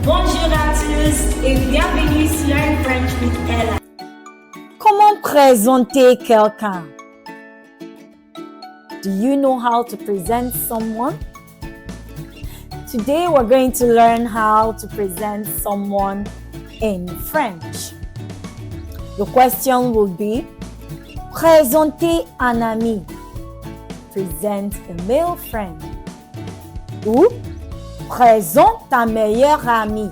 Bonjour à tous et bienvenue sur un French with Ella. Comment présenter quelqu'un? Do you know how to present someone? Today we're going to learn how to present someone in French. The question will be, présenter un ami. Present a male friend. Ou, présente ta meilleure amie.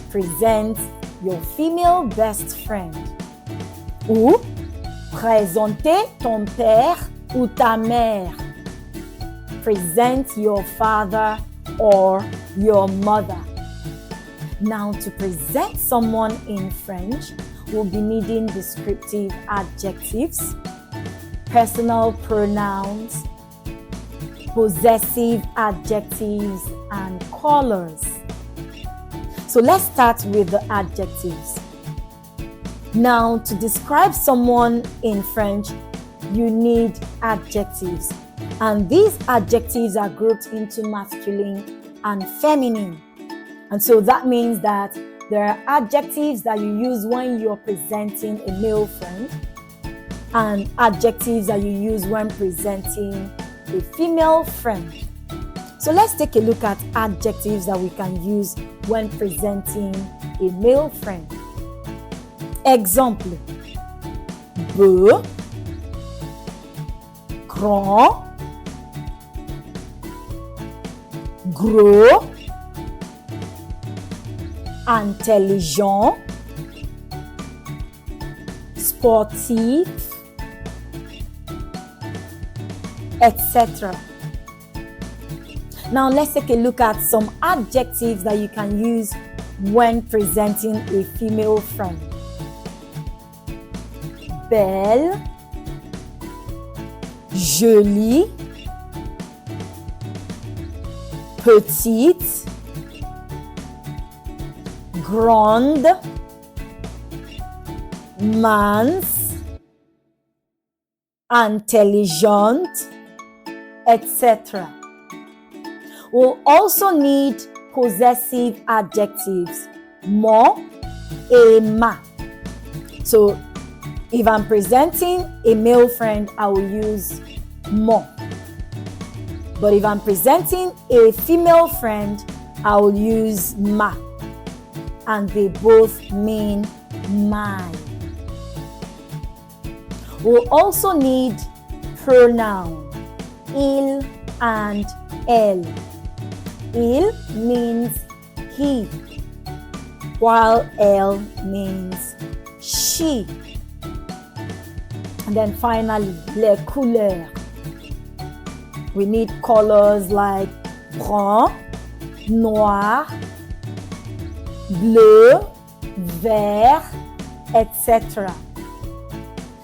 Present your female best friend. Ou, présenter ton père ou ta mère. Present your father or your mother. Now, to present someone in French, we'll be needing descriptive adjectives, personal pronouns, possessive adjectives, and colors. So let's start with the adjectives. Now, to describe someone in French, you need adjectives. And these adjectives are grouped into masculine and feminine. And so that means that there are adjectives that you use when you're presenting a male friend, and adjectives that you use when presenting a female friend. So let's take a look at adjectives that we can use when presenting a male friend. Exemple: beau, grand, gros, intelligent, sportif, etc. Now let's take a look at some adjectives that you can use when presenting a female friend. Belle, jolie, petite, grande, mince, intelligente, etc. We'll also need possessive adjectives, mon et ma. So if I'm presenting a male friend, I will use mon. But if I'm presenting a female friend, I will use ma. And they both mean my. We'll also need pronoun, il and elle. Il means he, while elle means she. And then finally, les couleurs. We need colors like brun, noir, bleu, vert, etc.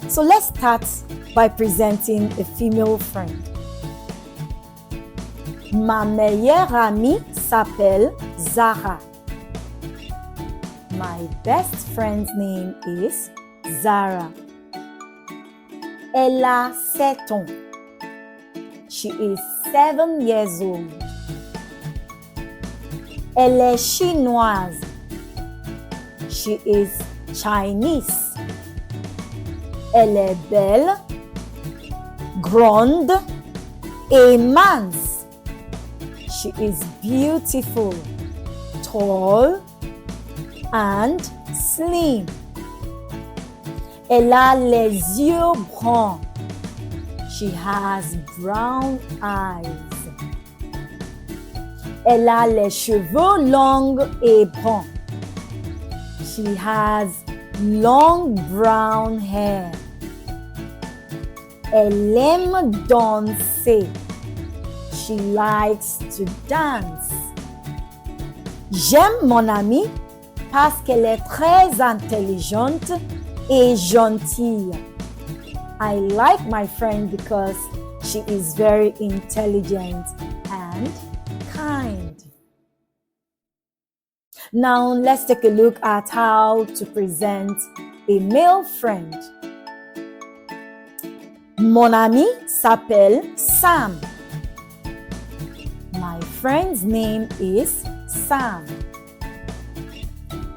So let's start by presenting a female friend. Ma meilleure amie s'appelle Zara. My best friend's name is Zara. Elle a 7 ans. She is 7 years old. Elle est chinoise. She is Chinese. Elle est belle, grande et mince. She is beautiful, tall, and slim. Elle a les yeux bruns. She has brown eyes. Elle a les cheveux longs et bruns. She has long brown hair. Elle aime danser. She likes to dance. J'aime mon amie parce qu'elle est très intelligente et gentille. I like my friend because she is very intelligent and kind. Now let's take a look at how to present a male friend. Mon ami s'appelle Sam. My friend's name is Sam.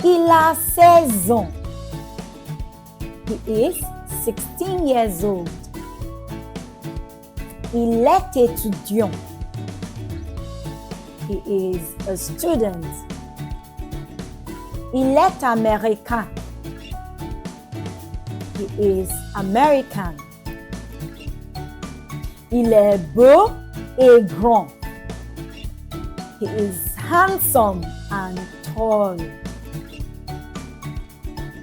Il a 16 ans. He is 16 years old. Il est étudiant. He is a student. Il est américain. He is American. Il est beau et grand. He is handsome and tall.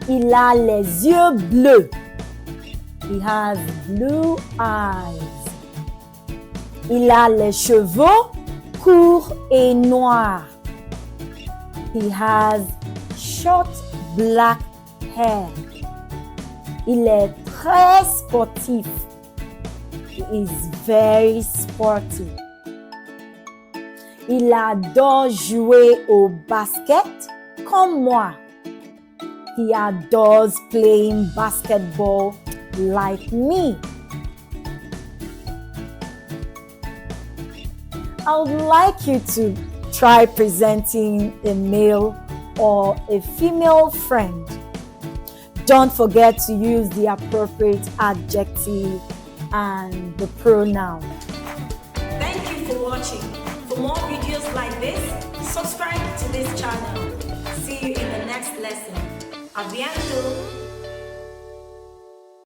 Il a les yeux bleus. He has blue eyes. Il a les cheveux courts et noirs. He has short black hair. Il est très sportif. He is very sporty. Il adore jouer au basket comme moi. He adores playing basketball like me. I would like you to try presenting a male or a female friend. Don't forget to use the appropriate adjective and the pronoun. Thank you for watching. For more videos like this, subscribe to this channel. See you in the next lesson. A bientôt!